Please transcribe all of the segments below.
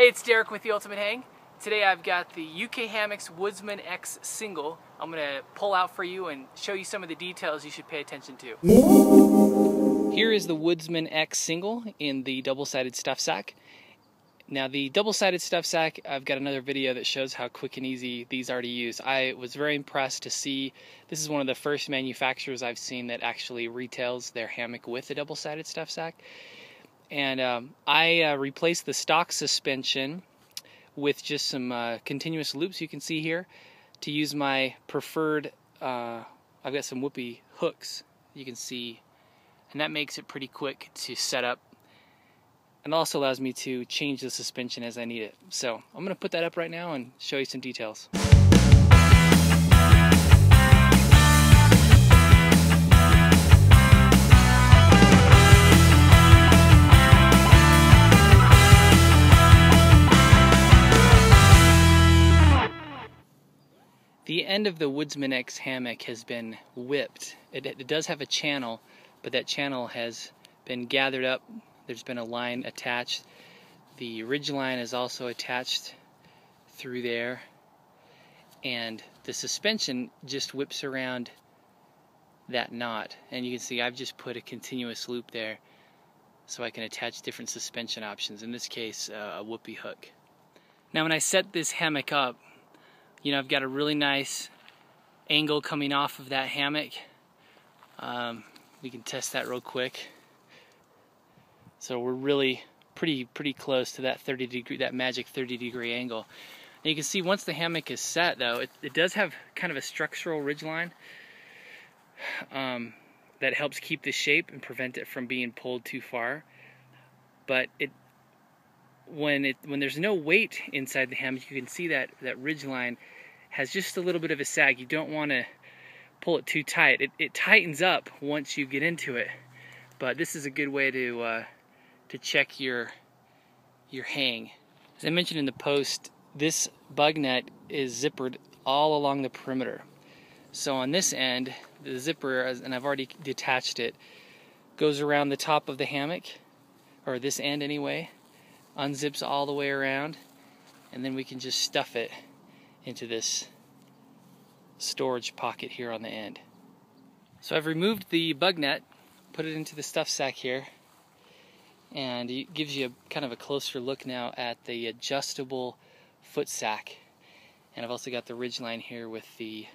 Hey, it's Derek with the Ultimate Hang. Today I've got the UK Hammocks Woodsman X single. I'm going to pull out for you and show you some of the details you should pay attention to. Here is the Woodsman X single in the double-sided stuff sack. Now the double-sided stuff sack, I've got another video that shows how quick and easy these are to use. I was very impressed to see, this is one of the first manufacturers I've seen that actually retails their hammock with a double-sided stuff sack. And I replaced the stock suspension with just some continuous loops you can see here to use my preferred, I've got some whoopee hooks you can see, and that makes it pretty quick to set up and also allows me to change the suspension as I need it. So I'm going to put that up right now and show you some details. The end of the Woodsman X Hammock has been whipped. It does have a channel, but that channel has been gathered up. There's been a line attached. The ridge line is also attached through there. And the suspension just whips around that knot. And you can see I've just put a continuous loop there so I can attach different suspension options. In this case, a whoopee hook. Now when I set this hammock up, you know, I've got a really nice angle coming off of that hammock. We can test that real quick. So we're really pretty close to that 30-degree, that magic 30-degree angle. And you can see once the hammock is set, though, it does have kind of a structural ridgeline that helps keep the shape and prevent it from being pulled too far. But when there's no weight inside the hammock, you can see that ridge line has just a little bit of a sag. You don't want to pull it too tight. It tightens up once you get into it, but this is a good way to check your hang. As I mentioned in the post, this bug net is zippered all along the perimeter. So on this end, the zipper, and I've already detached it, goes around the top of the hammock, or this end anyway, unzips all the way around, and then we can just stuff it into this storage pocket here on the end. So I've removed the bug net, put it into the stuff sack here, and it gives you kind of a closer look now at the adjustable foot sack. And I've also got the ridgeline here with the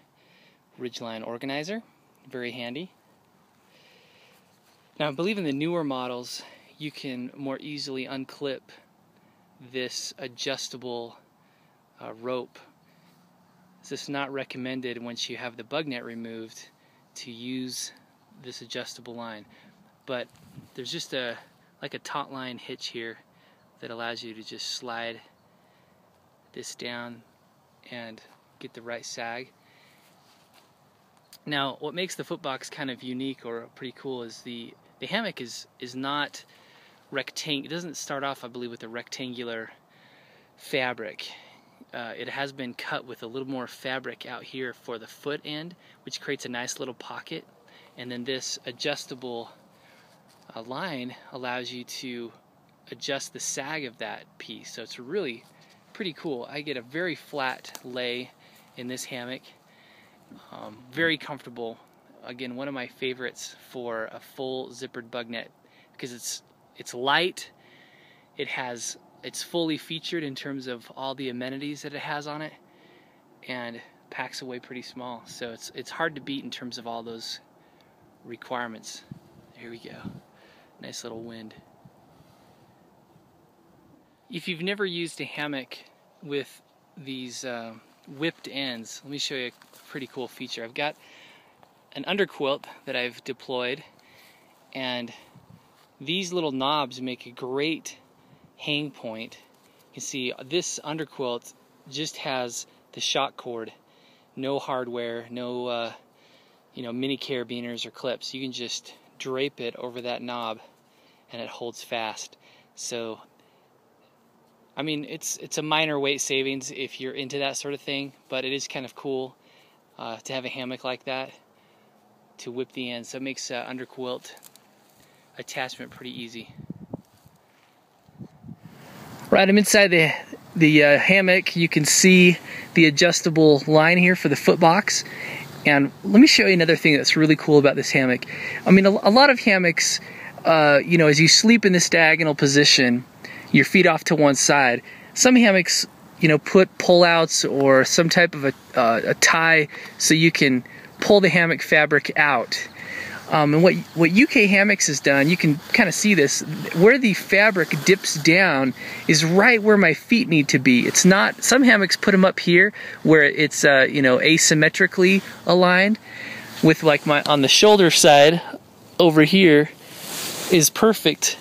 ridgeline organizer, very handy. Now I believe in the newer models you can more easily unclip this adjustable rope. This is not recommended once you have the bug net removed to use this adjustable line, but there's just like a taut line hitch here that allows you to just slide this down and get the right sag. Now what makes the footbox kind of unique or pretty cool is the hammock is not rectangular. It doesn't start off, I believe, with a rectangular fabric. It has been cut with a little more fabric out here for the foot end, which creates a nice little pocket. And then this adjustable line allows you to adjust the sag of that piece. So it's really pretty cool. I get a very flat lay in this hammock. Very comfortable. Again, one of my favorites for a full zippered bug net because it's light, it's fully featured in terms of all the amenities that it has on it, and packs away pretty small. So it's hard to beat in terms of all those requirements. Here we go. Nice little wind. If you've never used a hammock with these whipped ends, let me show you a pretty cool feature. I've got an underquilt that I've deployed, and these little knobs make a great hang point. You can see this underquilt just has the shock cord, no hardware, no mini carabiners or clips. You can just drape it over that knob and it holds fast. So I mean, it's a minor weight savings if you're into that sort of thing, but it is kind of cool to have a hammock like that to whip the ends. So it makes underquilt attachment pretty easy. Right, I'm inside the hammock. You can see the adjustable line here for the foot box. And let me show you another thing that's really cool about this hammock. I mean, a lot of hammocks, you know, as you sleep in this diagonal position, your feet off to one side. Some hammocks, you know, put pull-outs or some type of a tie so you can pull the hammock fabric out. And what UK Hammocks has done, you can kind of see this, where the fabric dips down is right where my feet need to be. It's not, some hammocks put them up here where it's, you know, asymmetrically aligned, with like on the shoulder side over here is perfect,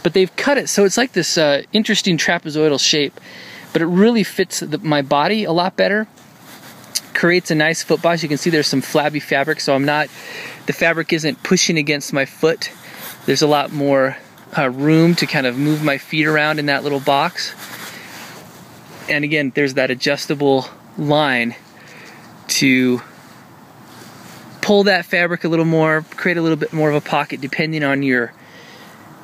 but they've cut it so it's like this interesting trapezoidal shape, but it really fits my body a lot better. Creates a nice foot box. You can see there's some flabby fabric, so the fabric isn't pushing against my foot. There's a lot more room to kind of move my feet around in that little box. And again, there's that adjustable line to pull that fabric a little more, create a little bit more of a pocket depending on your,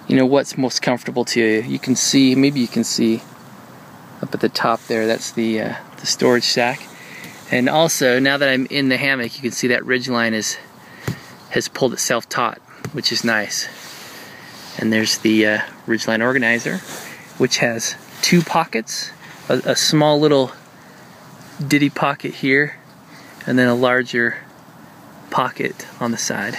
you know, what's most comfortable to you. You can see, maybe you can see up at the top there, that's the storage sack. And also, now that I'm in the hammock, you can see that ridge line has pulled itself taut, which is nice. And there's the ridgeline organizer, which has two pockets, a small little ditty pocket here, and then a larger pocket on the side.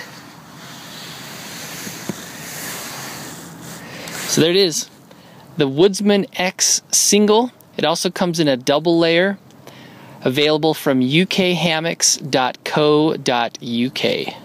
So there it is, the Woodsman X single. It also comes in a double layer, available from ukhammocks.co.uk.